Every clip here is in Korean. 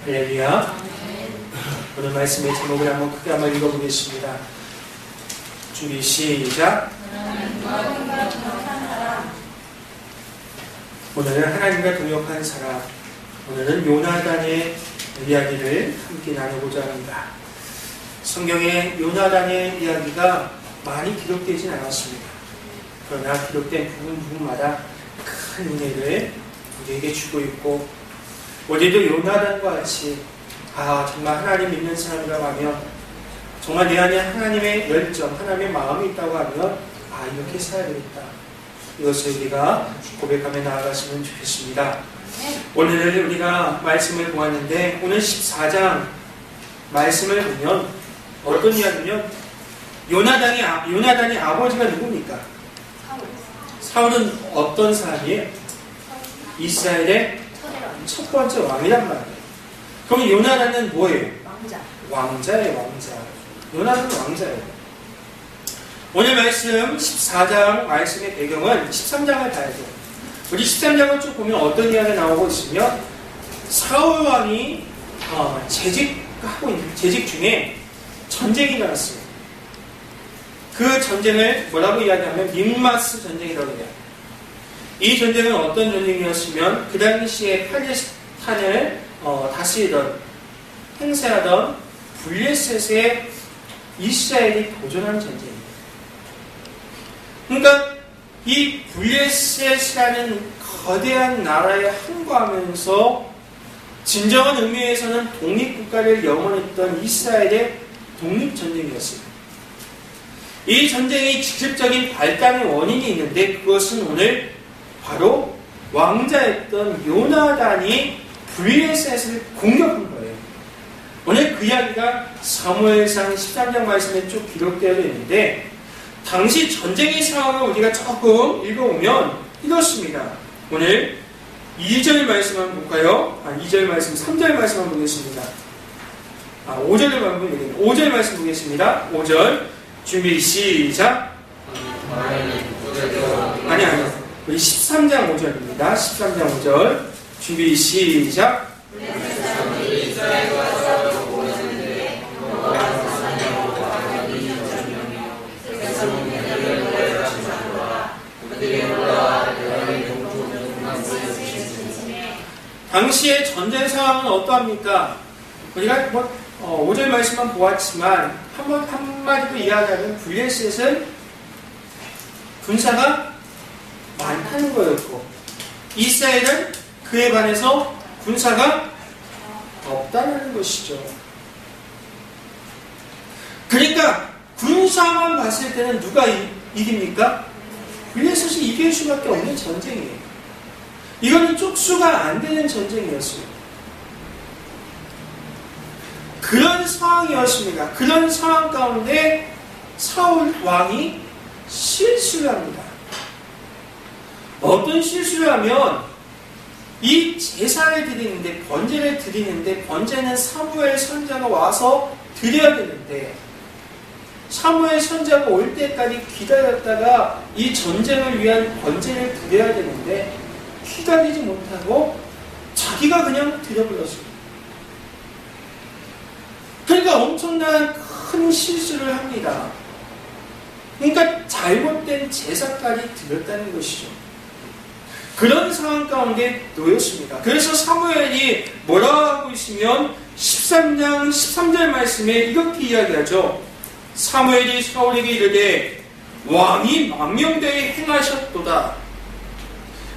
할렐루야. 오늘 말씀의 제목을 한번 읽어보겠습니다. 준비 시작. 오늘은 하나님과 동역한 사람, 오늘은 요나단의 이야기를 함께 나누고자 합니다. 성경에 요나단의 이야기가 많이 기록되진 않았습니다. 그러나 기록된 부분마다 큰 은혜를 우리에게 주고 있고, 우리도 요나단과 같이 정말 하나님 믿는 사람이라고 하면, 정말 내 안에 하나님의 열정, 하나님의 마음이 있다고 하면 이렇게 살아야 되겠다, 이것을 우리가 고백하며 나아갔으면 좋겠습니다. 오늘 우리가 말씀을 보았는데, 오늘 14장 말씀을 보면 어떤 이야기냐면, 요나단의 아버지가 누굽니까? 사울은 어떤 사람이에요? 이스라엘의 첫 번째 왕이란 말이에요. 그럼 요나단은 뭐예요? 왕자예요, 왕자. 요나단은 왕자예요. 오늘 말씀 14장 말씀의 배경은 13장을 봐야죠. 우리 13장을 쭉 보면 어떤 이야기가 나오고 있으면, 사울 왕이 재직 중에 전쟁이 일어났어요. 그 전쟁을 뭐라고 이야기하면 믹마스 전쟁이라고 해요. 이 전쟁은 어떤 전쟁이었으면, 그 당시에 팔레스타인을 다스리던, 행세하던 블레셋에 이스라엘이 도전한 전쟁이에요. 그러니까 이 블레셋이라는 거대한 나라에 항거하면서 진정한 의미에서는 독립국가를 영원했던 이스라엘의 독립전쟁이었습니다. 이 전쟁이 직접적인 발단의 원인이 있는데, 그것은 오늘 바로 왕자였던 요나단이 블레셋을 공격한 거예요. 오늘 그 이야기가 사무엘상 13장 말씀에 쭉 기록되어 있는데, 당시 전쟁의 상황을 우리가 조금 읽어보면 이렇습니다. 오늘 2절 말씀 한번 볼까요? 2절 말씀, 3절 말씀 한번 보겠습니다. 5절 말씀 보겠습니다. 5절 준비 시작. 아니요. 우리 13장 5절입니다. 13장 5절 준비 시작. 당시의 전쟁 상황은 어떠합니까? 우리가 5절 말씀만 보았지만 한마디로 이야기하면, 블레셋은 군사가 많다는 거였고, 이스라엘은 그에 반해서 군사가 없다는 것이죠. 그러니까 군사만 봤을 때는 누가 이깁니까? 블레셋이 이길 수밖에 없는 전쟁이에요. 이거는 쪽수가 안 되는 전쟁이었어요. 그런 상황이었습니다. 그런 상황 가운데 사울 왕이 실수를 합니다. 어떤 실수를 하면, 이 제사를 드리는데, 번제를 드리는데, 번제는 사무엘 선자가 와서 드려야 되는데, 사무엘 선자가 올 때까지 기다렸다가 이 전쟁을 위한 번제를 드려야 되는데 기다리지 못하고 자기가 그냥 드려버렸습니다. 그러니까 엄청난 큰 실수를 합니다. 그러니까 잘못된 제사까지 드렸다는 것이죠. 그런 상황 가운데 놓였습니다. 그래서 사무엘이 뭐라고 하고 있으면 13장 13절 말씀에 이렇게 이야기하죠. 사무엘이 사울에게 이르되 왕이 망명되이 행하셨도다.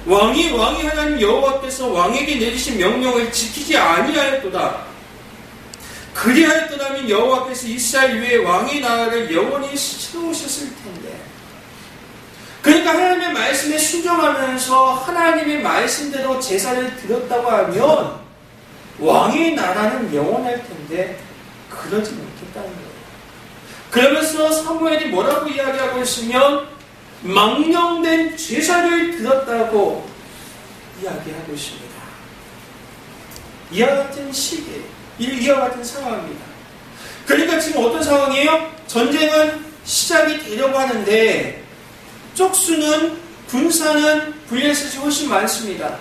왕이 하나님 여호와께서 왕에게 내리신 명령을 지키지 아니하였도다. 그리하였더라면 여호와께서 이스라엘 위에 왕의 나라를 영원히 세우셨을 텐데. 그러니까 하나님의 말씀에 순종하면서 하나님의 말씀대로 제사를 드렸다고 하면 왕의 나라는 영원할 텐데 그러지 못했다는 거예요. 그러면서 사무엘이 뭐라고 이야기하고 있으면 망령된 제사를 드렸다고 이야기하고 있습니다. 이와 같은 시기에, 이와 같은 상황입니다. 그러니까 지금 어떤 상황이에요? 전쟁은 시작이 되려고 하는데 쪽수는, 군사는 블레셋이 훨씬 많습니다.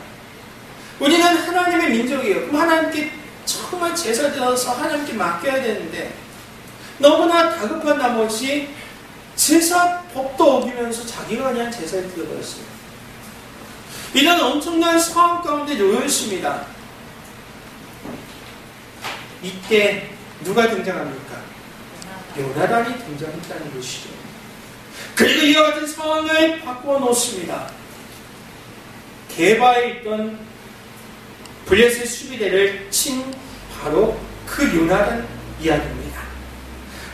우리는 하나님의 민족이에요. 그럼 하나님께 정말 제사 드려서 하나님께 맡겨야 되는데 너무나 다급한 나머지 제사 법도 어기면서 자기가 그냥 제사를 드려버렸어요. 이런 엄청난 상황 가운데 놓여 있습니다. 이때 누가 등장합니까? 요나단이 등장했다는 것이죠. 그리고 이와 같은 상황을 바꾸어 놓습니다. 게바에 있던 블레셋 수비대를 친 바로 그 요나단 이야기입니다.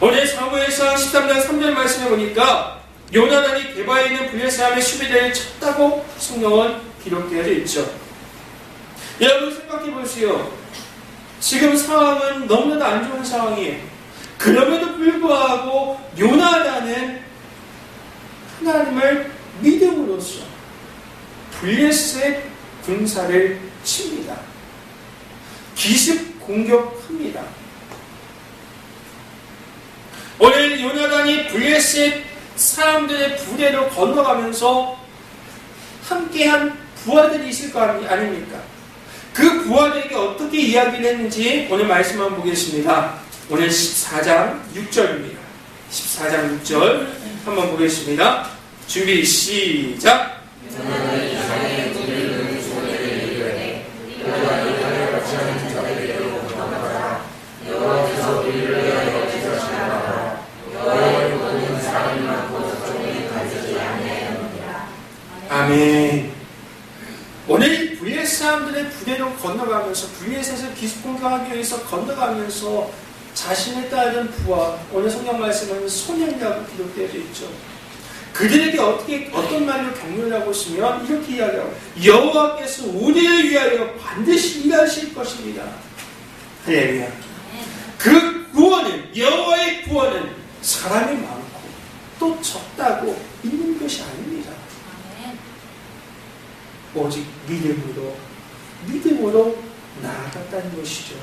오늘 사무엘상 13장 3절 말씀에 보니까 요나단이 게바에 있는 블레셋함의 수비대를 쳤다고 성경은 기록되어 있죠. 여러분 생각해 보세요. 지금 상황은 너무나도 안 좋은 상황이에요. 그럼에도 불구하고 요나단은 하나님을 믿음으로써 블레셋 군사를 칩니다. 기습 공격합니다. 오늘 요나단이 블레셋 사람들의 부대로 건너가면서 함께한 부하들이 있을 거 아닙니까? 그 부하들에게 어떻게 이야기를 했는지 오늘 말씀 한번 보겠습니다. 오늘 14장 6절입니다. 14장 6절 한번 보겠습니다. 준비 시작! 아멘. 오늘 블레셋 사람들의 부대로 건너가면서 블레셋을 기습공격하기 위해서 건너가면서 자신의 딸은 부하, 오늘 성경 말씀은 소년이라고 기록되어 있죠. 그들에게 어떤 말로 격려를 하고 있으면 이렇게 이야기하고 여호와께서 우리를 위하여 반드시 일하실 것입니다. 할렐루야. 그 구원은, 여호와의 구원은 사람이 많고 또 적다고 있는 것이 아닙니다. 오직 믿음으로 나아갔다는 것이죠.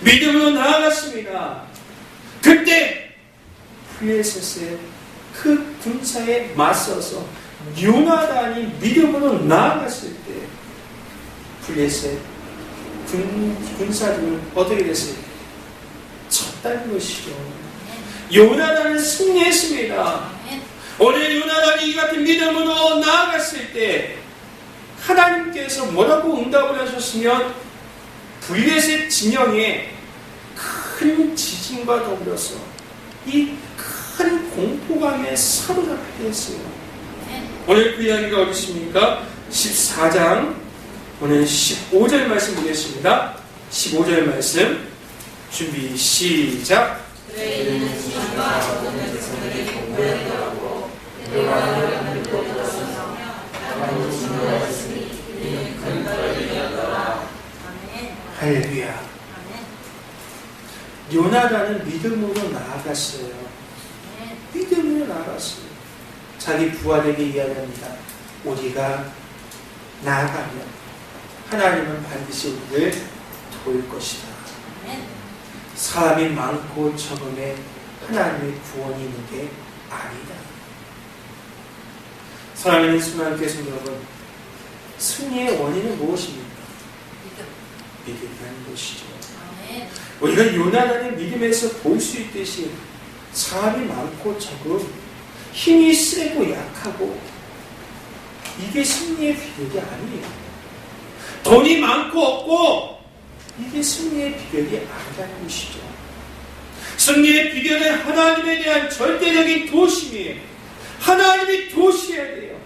믿음으로 나아갔습니다. 그때 블레셋의 그 군사에 맞서서 요나단이 믿음으로 나아갔을 때 블레셋 군사들은 어떻게 됐습니까? 졌다는 것이죠. 요나단은 승리했습니다. 오늘 요나단이 이 같은 믿음으로 나아갔을 때 하나님께서 뭐라고 응답을 하셨으면 블레셋 진영에 큰 지진과 더불어서 이 큰 공포감에 사로잡히게 했어요. 오늘 그 이야기가 어디 있습니까? 14장 오늘 15절 말씀 보겠습니다. 15절 말씀 준비 시작. 할렐루야. 요나단은 믿음으로 나아갔어요. 믿음으로 나아갔어요. 자기 부하에게 이야기합니다. 우리가 나아가면 하나님은 반드시 우리를 도울 것이다. 사람이 많고 적음에 하나님의 구원이 있는 게 아니다. 사랑하는 수많은 교성 여러분, 승리의 원인은 무엇입니까? 믿음이라는 것이죠. 우리가 요나단의 믿음에서 볼 수 있듯이 사람이 많고 적음, 힘이 세고 약하고 이게 승리의 비결이 아니에요. 돈이 많고 없고 이게 승리의 비결이 아니라는 것이죠. 승리의 비결은 하나님에 대한 절대적인 도심이에요. 하나님이 도우셔야 돼요.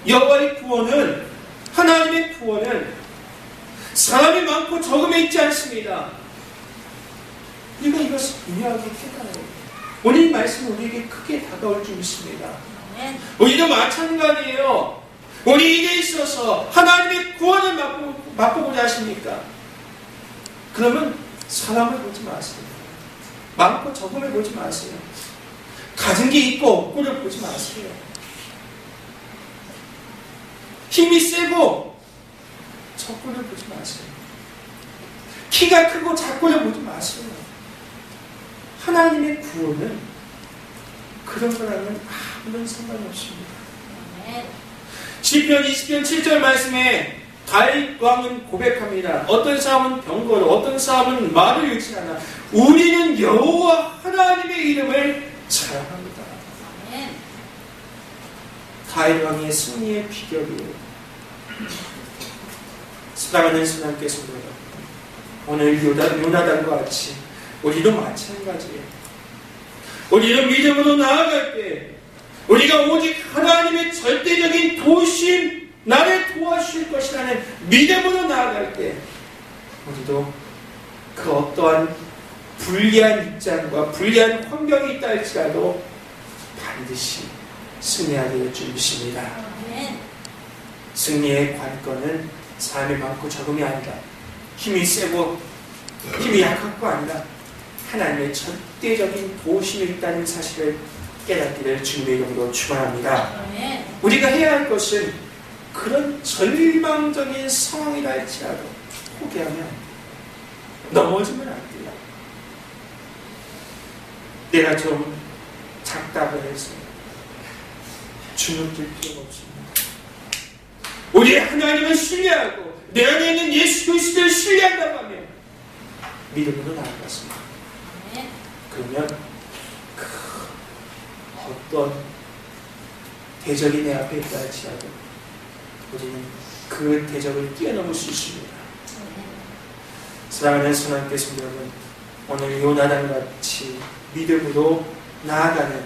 여호와의 구원은, 하나님의 구원은 사람이 많고 적음에 있지 않습니다. 우리가 이것을 분명하게 깨달아야 돼요. 오늘 말씀은 우리에게 크게 다가올 줄 믿습니다. 우리도 마찬가지예요. 우리 일에 있어서 하나님의 구원을 맛보고자 하십니까? 그러면 사람을 보지 마세요. 많고 적음을 보지 마세요. 가진 게 있고 없고를 보지 마세요. 힘이 세고 적고를 보지 마세요. 키가 크고 작고를 보지 마세요. 하나님의 구원은 그런 거랑은 아무런 상관이 없습니다. 시편 20편 7절 말씀에 다윗 왕은 고백합니다. 어떤 사람은 병거로, 어떤 사람은 말을 잃지 않아. 우리는 여호와 하나님의 이름을 자랑합니다. 다윗 왕의 승리의 비결이에요. 사랑하는 하나님께서 오늘 요나단과 같이 우리도 마찬가지예요. 우리는 믿음으로 나아갈 때 우리가 오직 하나님의 절대적인 도우심, 나를 도와주실 것이라는 믿음으로 나아갈 때 우리도 그 어떠한 불리한 입장과 불리한 환경이 있다 할지라도 반드시 승리하게 해주십니다. 승리의 관건은 사람이 많고 적음이 아니라 힘이 세고 힘이 약하고 아니라 하나님의 절대적인 도우심이 있다는 사실을 깨닫기를 주님의 이름으로 축원합니다. 우리가 해야 할 것은 그런 절망적인 상황이라 할지라도 포기하면 넘어지면 안 돼요. 내가 좀 작다고 해서 주눅들 필요가 없습니다. 우리 하나님을 신뢰하고 내 안에 있는 예수 그리스도를 신뢰한다고 하면 믿음으로 나아갔습니다. 그러면 그 어떤 대적이 내 앞에 있다 할지라도 우리는 그 대적을 뛰어넘을 수 있습니다. 사랑하는 하나님께서 여러분, 오늘 요나단 같이 믿음으로 나아가는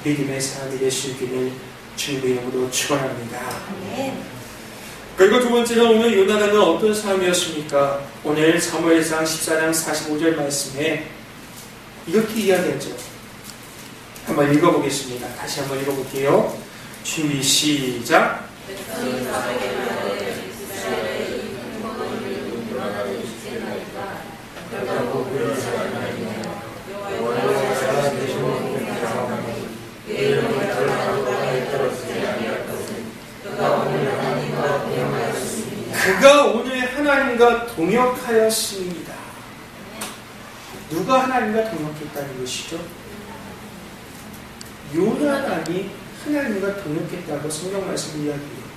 믿음의 사람이 되시기를 주님의 이름으로 축원합니다. 그리고 두 번째로 오늘 요나단은 어떤 사람이었습니까? 오늘 사무엘상 14장 45절 말씀에 이렇게 이야기하죠. 한번 읽어보겠습니다. 다시 한번 읽어볼게요. 준비 시작. 그가 오늘 하나님과 동역하였습니다. 누가 하나님과 동역했다는 것이죠? 요나단이 하나님과 동역했다고 성경 말씀을 이야기해요.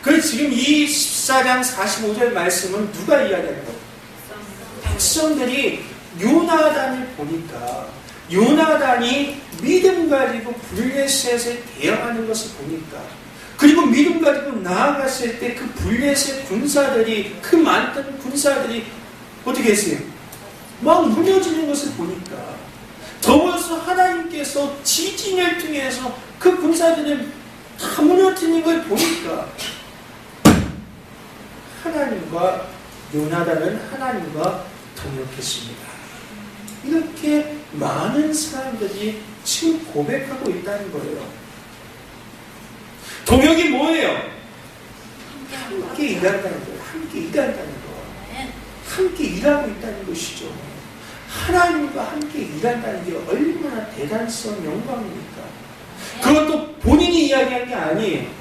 그 지금 이 14장 45절 말씀은 누가 이야기하는 거예요? 백성들이 요나단을 보니까 요나단이 믿음 가지고 블레셋에 대항하는 것을 보니까 그리고 믿음 가지고 나아갔을 때 그 블레셋 군사들이 그 많던 군사들이 어떻게 했어요? 막 무너지는 것을 보니까 더불어서 하나님께서 지진을 통해서 그 군사들을 다 무너지는 걸 보니까 하나님과 요나단은 하나님과 동역했습니다. 이렇게 많은 사람들이 지금 고백하고 있다는 거예요. 동역이 뭐예요? 함께 일한다는 거예요. 함께 일한다는 거. 함께 일하고 있다는 것이죠. 하나님과 함께 일한다는 게 얼마나 대단성 영광입니까? 그것도 본인이 이야기한 게 아니에요.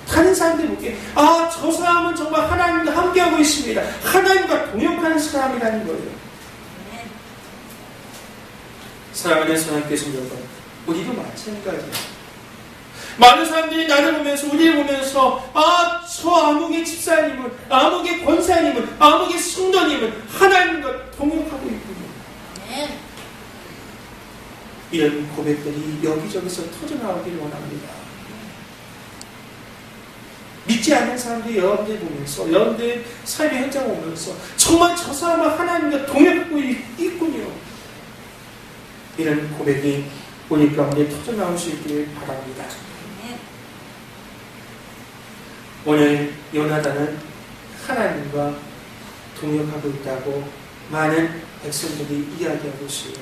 다른 사람들이 보기에 저 사람은 정말 하나님과 함께하고 있습니다. 하나님과 동역하는 사람이라는 거예요. 사랑하는 하나님께서 여러분, 우리도 마찬가지예요. 많은 사람들이 나를 보면서 우리를 보면서 저 아무개 집사님은 아무개 권사님은 아무개 성도님은 하나님과 동역하고 있군요. 이런 고백들이 여기저기서 터져나오기를 원합니다. 믿지 않는 사람들이 여러분들 보면서 여러분들 삶의 현장을 보면서 정말 저 사람은 하나님과 동역하고 있군요. 이런 고백이 우리 가운데 터져나올 수 있기를 바랍니다. 오늘 요나단은 하나님과 동역하고 있다고 많은 백성들이 이야기하고 있어요.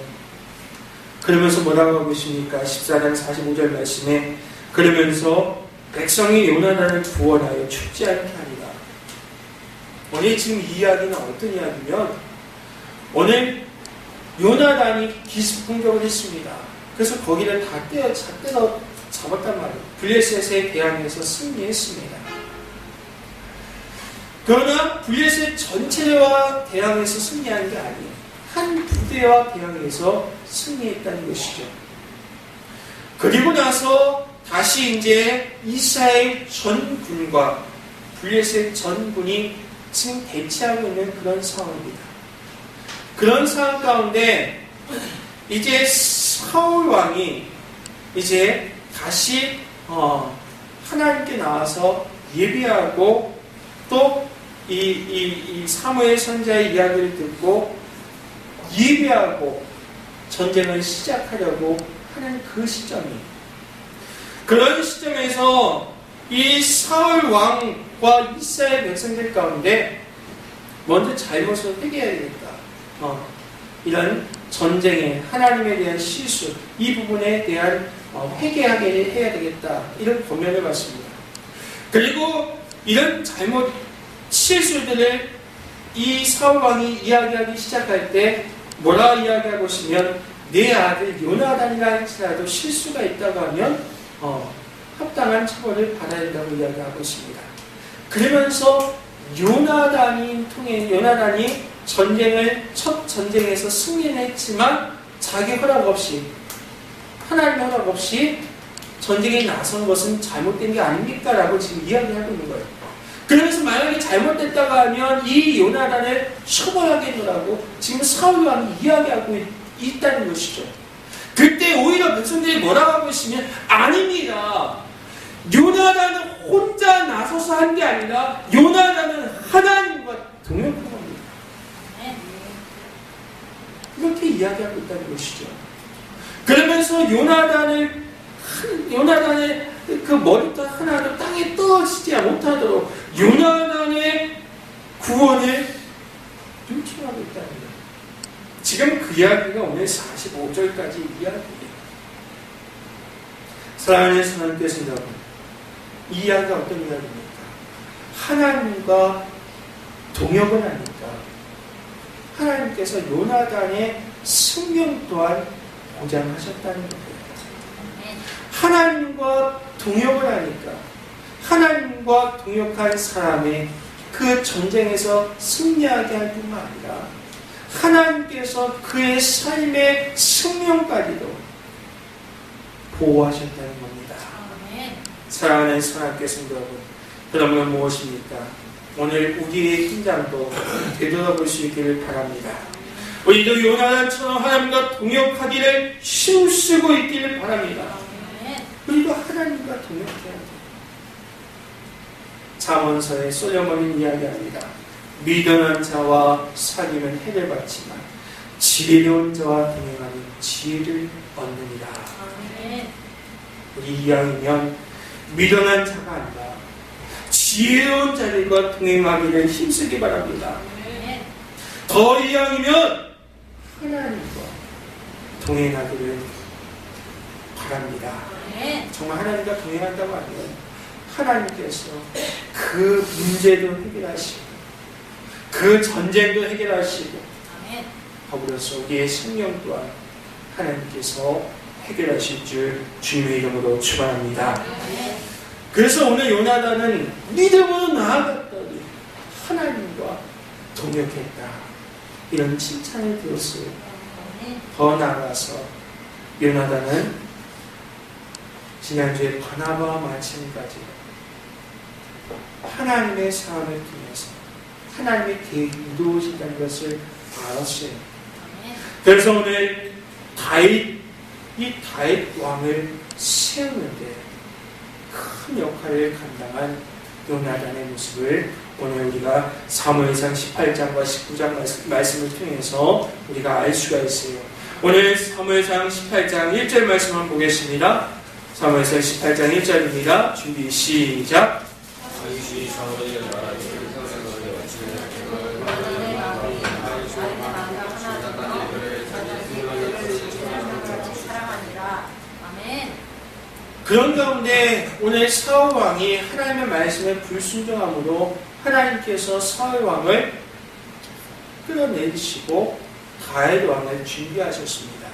그러면서 뭐라고 하고 있습니까? 14장 45절 말씀에 그러면서 백성이 요나단을 구원하여 죽지 않게 하리라. 오늘 지금 이 이야기는 어떤 이야기냐면 오늘 요나단이 기습공격을 했습니다. 그래서 거기를 다 떼어 잡았단 말이에요. 블레셋에 대항해서 승리했습니다. 그러나 블레셋 전체와 대항해서 승리한 게 아니에요. 한 부대와 대항해서 승리했다는 것이죠. 그리고 나서 다시 이제 이스라엘 전군과 블레셋 전군이 지금 대치하고 있는 그런 상황입니다. 그런 상황 가운데 이제 사울 왕이 이제 다시 하나님께 나와서 예비하고 또 이 사무엘 선지자의 이야기를 듣고 예비하고 전쟁을 시작하려고 하는 그 시점이, 그런 시점에서 이 사울 왕과 이스라엘 백성들 가운데 먼저 잘못을 회개해야 되겠다. 이런 전쟁에 하나님에 대한 실수, 이 부분에 대한 회개하게 해야 되겠다. 이런 권면을 받습니다. 그리고 이런 잘못 실수들을 이 사울 왕이 이야기하기 시작할 때 뭐라 이야기하고 있으면, 내 아들 요나단이라 할지라도 실수가 있다고 하면 합당한 처벌을 받아야 된다고 이야기하고 있습니다. 그러면서 요나단이 첫 전쟁에서 승리는 했지만 자기 허락 없이, 하나님의 허락 없이 전쟁에 나선 것은 잘못된 게 아닙니까? 라고 지금 이야기하고 있는 거예요. 그러면서 만약에 잘못됐다고 하면 이 요나단을 처벌하겠노라고 지금 사울 왕이 이야기하고 있다는 것이죠. 그때 오히려 백성들이 뭐라고 하고 있으면, 아닙니다. 요나단은 혼자 나서서 한 게 아니라 요나단은 하나님과 동역한 겁니다. 이렇게 이야기하고 있다는 것이죠. 그러면서 요나단의 그 머리털 하나도 땅에 떨어지지 못하도록 요나단의 구원을 눈치하고 있다는 거예요. 지금 그 이야기가 오늘 45절까지 이야기입니다. 사랑하는 하나님께서 여러분, 이 이야기가 어떤 이야기입니까? 하나님과 동역을 하니까 하나님께서 요나단의 생명 또한 보장하셨다는 거예요. 하나님과 동역을 하니까 하나님과 동역한 사람의 그 전쟁에서 승리하게 할 뿐만 아니라 하나님께서 그의 삶의 생명까지도 보호하셨다는 겁니다. 사랑하는 하나님께서 여러분 무엇입니까? 오늘 우리의 긴장도 되돌아볼 수 있기를 바랍니다. 우리도 요나단처럼 하나님과 동역하기를 힘쓰고 있기를 바랍니다. 우리도 하나님과 동역해야 돼요. 잠언서에 솔로몬이 이야기합니다. 미련한 자와 사귐은 해를 받지만 지혜로운 자와 동행하는 지혜를 얻느니라. 우리 이왕이면 미련한 자가 아니라 지혜로운 자들과 동행하기를 힘쓰기 바랍니다. 더 이왕이면 하나님과 동행하기를 바랍니다. 정말 하나님과 동행한다고 하면 하나님께서 그 문제도 해결하시고 그 전쟁도 해결하시고 더불어서 우리의 생명 또한 하나님께서 해결하실 줄 주님의 이름으로 축원합니다. 그래서 오늘 요나단은 믿음으로 나아갔더니 하나님과 동역했다, 이런 칭찬을 들었어요. 더 나아가서 요나단은 지난주에 바나바와 마찬가지 하나님의 사람을 통해서 하나님의 계획이 이루어진다는 것을 알았어요. 그래서 오늘 이 다윗 왕을 세우는데 큰 역할을 감당한 요나단의 모습을 오늘 우리가 사무엘상 18장과 19장 말씀을 통해서 우리가 알 수가 있어요. 오늘 사무엘상 18장 1절 말씀 한번 보겠습니다. 사무엘상 18장 1절입니다. 준비 시작. 그런 가운데 오늘 사울 왕이 하나님의 말씀에 불순종함으로 하나님께서 사울 왕을 끌어내리시고 다윗 왕을 준비하셨습니다.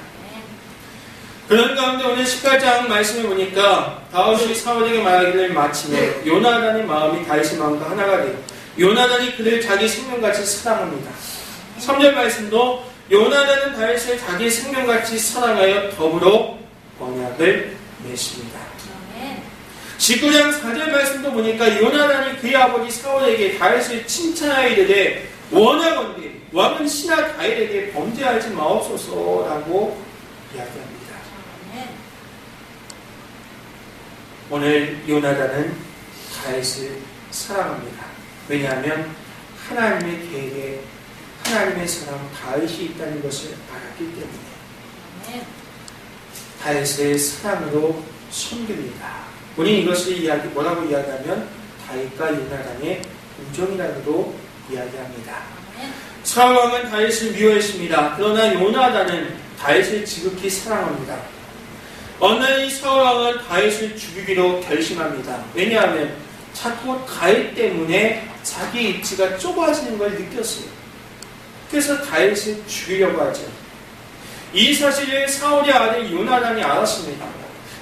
그런 가운데 오늘 18장 말씀을 보니까 다윗이 사울에게 말하기를 마침내 요나단의 마음이 다윗의 마음과 하나가 되어 요나단이 그를 자기 생명같이 사랑합니다. 3절 말씀도 요나단은 다윗을 자기 생명같이 사랑하여 더불어 언약을 맺습니다. 19장 4절 말씀도 보니까 요나단이 그의 아버지 사울에게 다윗을 칭찬하여 이르되 원하건대 왕은 신하 다윗에게 범죄하지 마옵소서라고 이야기합니다. 오늘 요나단은 다윗을 사랑합니다. 왜냐하면 하나님의 계획에 하나님의 사람 다윗이 있다는 것을 알았기 때문에 다윗의 사랑으로 섬깁니다. 우리 이것을 뭐라고 이야기하면 다윗과 요나단의 우정이라고도 이야기합니다. 사울 왕은 다윗을 미워했습니다. 그러나 요나단은 다윗을 지극히 사랑합니다. 어느 날 사울 왕은 다윗을 죽이기로 결심합니다. 왜냐하면 자꾸 다윗 때문에 자기 입지가 좁아지는 걸 느꼈어요. 그래서 다윗을 죽이려고 하죠. 이 사실을 사울의 아들 요나단이 알았습니다.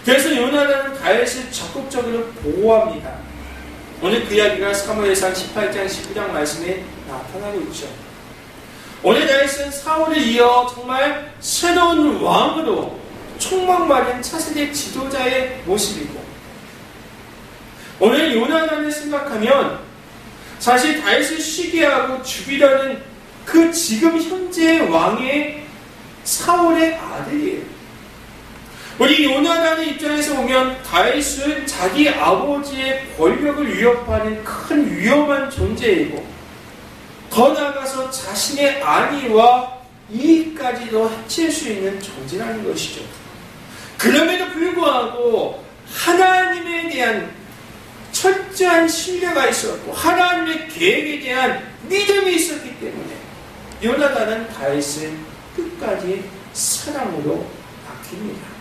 그래서 요나단은 다윗을 적극적으로 보호합니다. 오늘 그 이야기가 사무엘상 18장 19장 말씀에 나타나고 있죠. 오늘 다윗은 사울을 이어 정말 새로운 왕으로 촉망받은 차세대 지도자의 모습이고, 오늘 요나단을 생각하면 사실 다윗을 쉬게 하고 죽이려는 그 지금 현재의 왕의 사울의 아들이에요. 우리 요나단의 입장에서 보면 다윗은 자기 아버지의 권력을 위협하는 큰 위험한 존재이고, 더 나아가서 자신의 안위와 이익까지도 해칠 수 있는 존재라는 것이죠. 그럼에도 불구하고 하나님에 대한 철저한 신뢰가 있었고 하나님의 계획에 대한 믿음이 있었기 때문에 요나단은 다윗을 끝까지 사랑으로 아낍니다.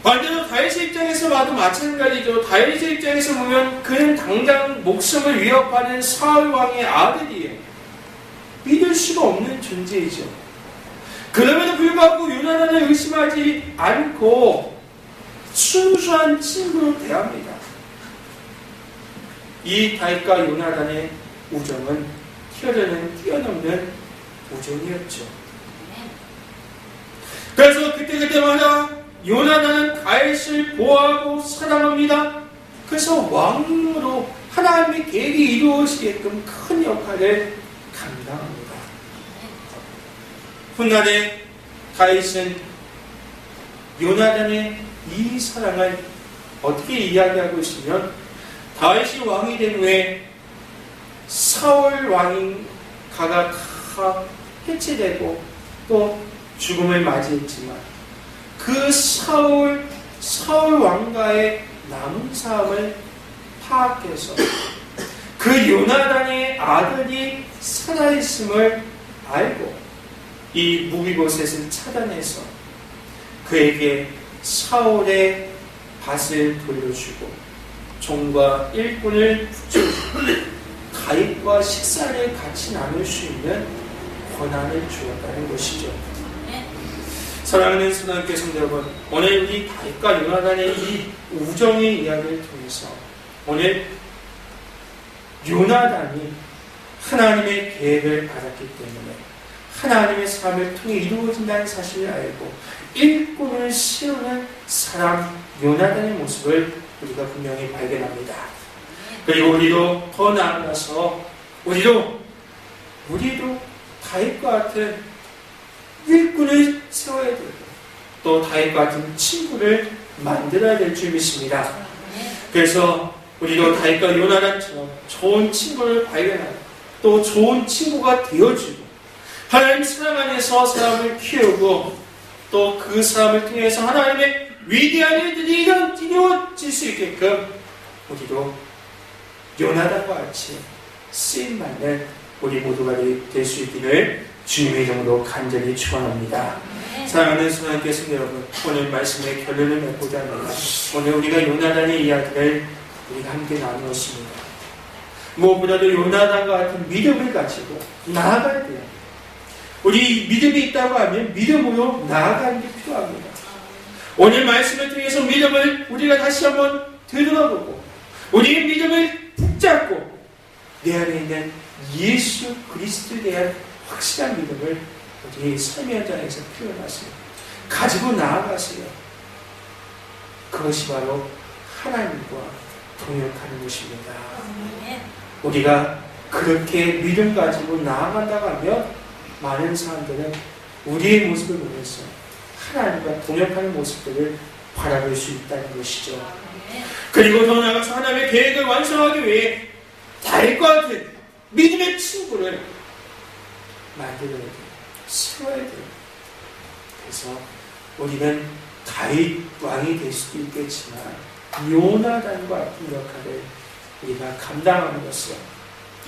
반대로 다윗의 입장에서 봐도 마찬가지죠. 다윗의 입장에서 보면 그는 당장 목숨을 위협하는 사울 왕의 아들이에요. 믿을 수가 없는 존재이죠. 그럼에도 불구하고 요나단을 의심하지 않고 순수한 친구로 대합니다. 이 다윗과 요나단의 우정은 뛰어넘는 우정이었죠. 그래서 그때마다 요나단은 다윗을 보호하고 사랑합니다. 그래서 왕으로 하나님의 계획이 이루어지게끔 큰 역할을 감당합니다. 훗날에 다윗은 요나단의 이 사랑을 어떻게 이야기하고 있으면, 다윗이 왕이 된 후에 사울 왕가가 다 해체되고 또 죽음을 맞이했지만 그 사울 왕가의 남은 사람을 파악해서 그 요나단의 아들이 살아있음을 알고 이 무비보셋을 차단해서 그에게 사울의 밭을 돌려주고 종과 일꾼을 붙여주고 다윗과 식사를 같이 나눌 수 있는 권한을 주었다는 것이죠. 사랑하는 성도님께 성도 여러분, 오늘 우리 다윗과 요나단의 이 우정의 이야기를 통해서 오늘 요나단이 하나님의 계획을 알았기 때문에 하나님의 삶을 통해 이루어진다는 사실을 알고 일꾼을 세우는 사람 요나단의 모습을 우리가 분명히 발견합니다. 그리고 우리도 더 나아가서 우리도 다윗과 같은 일꾼을 세워야 되고 또 다윗과 같은 친구를 만들어야 될 줄 믿습니다. 그래서 우리도 다윗과 요나단처럼 좋은 친구를 발견하고 또 좋은 친구가 되어주고 하나님 사랑 안에서 사람을 키우고 또 그 사람을 통해서 하나님의 위대한 일들이 이루어질 수 있게끔 우리도 요나단과 같이 쓰임받는 우리 모두가 될 수 있기를 주님의 이름으로 간절히 축원합니다. 사랑하는 성도님께 성도 여러분, 오늘 말씀의 결론을 맺고자 합니다. 오늘 우리가 요나단의 이야기를 우리가 함께 나누었습니다. 무엇보다도 요나단과 같은 믿음을 가지고 나아갈 때 우리 믿음이 있다고 하면 믿음으로 나아가는 게 필요합니다. 오늘 말씀을 통해서 믿음을 우리가 다시 한번 되돌아보고 우리의 믿음을 붙잡고 내 안에 있는 예수 그리스도에 대한 확실한 믿음을 우리의 삶의 현장에서 표현하세요. 가지고 나아가세요. 그것이 바로 하나님과 동역하는 것입니다. 우리가 그렇게 믿음 가지고 나아간다고 하면 많은 사람들은 우리의 모습을 보면서 하나님과 동역하는 모습들을 바라볼 수 있다는 것이죠. 그리고 더 나아가서 하나님의 계획을 완성하기 위해 다윗과 같은 믿음의 친구를 만들어야 돼요. 세워야 돼요. 그래서 우리는 다윗 왕이 될 수도 있겠지만 요나단과 같은 역할을 우리가 감당함으로써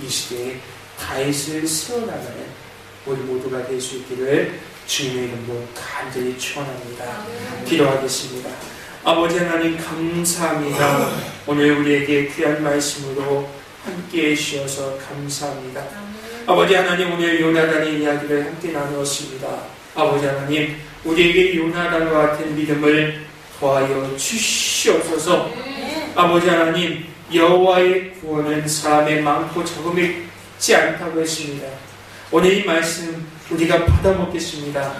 이 시대에 다윗을 세워나가는 우리 모두가 될 수 있기를 주님의 이름으로 간절히 축원합니다. 기도하겠습니다. 아버지 하나님 감사합니다. 오늘 우리에게 귀한 말씀으로 함께해 주셔서 감사합니다. 아버지 하나님 오늘 요나단의 이야기를 함께 나누었습니다. 아버지 하나님 우리에게 요나단과 같은 믿음을 더하여 주시옵소서. 아버지 하나님 여호와의 구원은 사람의 많고 적음이 있지 않다고 했습니다. 오늘 이 말씀 우리가 받아먹겠습니다.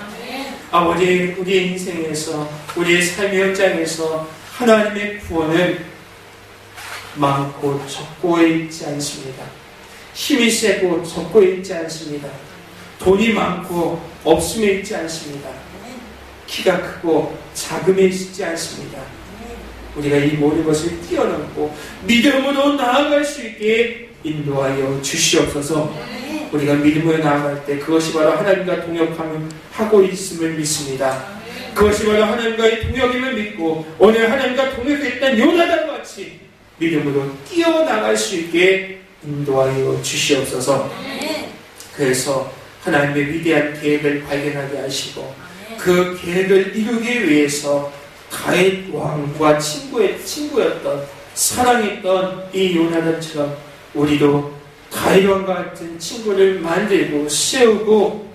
아버지 우리의 인생에서 우리의 삶의 현장에서 하나님의 구원은 많고 적고에 있지 않습니다. 힘이 세고 적고에 있지 않습니다. 돈이 많고 없음에 있지 않습니다. 키가 크고 작음에 있지 않습니다. 우리가 이 모든 것을 뛰어넘고 믿음으로 나아갈 수 있게 인도하여 주시옵소서. 우리가 믿음으로 나아갈 때 그것이 바로 하나님과 동역하고 있음을 믿습니다. 그것이 바로 하나님과의 동역임을 믿고 오늘 하나님과 동역했던 요나단과 같이 믿음으로 뛰어나갈 수 있게 인도하여 주시옵소서. 그래서 하나님의 위대한 계획을 발견하게 하시고 그 계획을 이루기 위해서 다윗 왕과 친구였던 사랑했던 이 요나단처럼 우리도 다윗 왕과 같은 친구를 만들고 세우고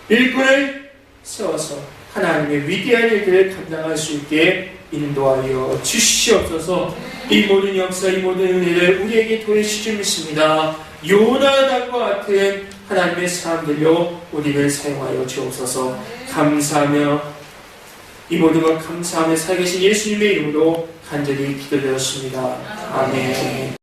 일꾼을 세워서 하나님의 위대한 일들을 감당할 수 있게 인도하여 주시옵소서. 이 모든 역사, 이 모든 은혜를 우리에게 도와주실 줄 믿습니다. 요나단과 같은 하나님의 사람들로 우리를 사용하여 주옵소서. 감사하며 이 모든 것 감사하며 살아계신 예수님의 이름으로 간절히 기도드렸습니다. 아멘.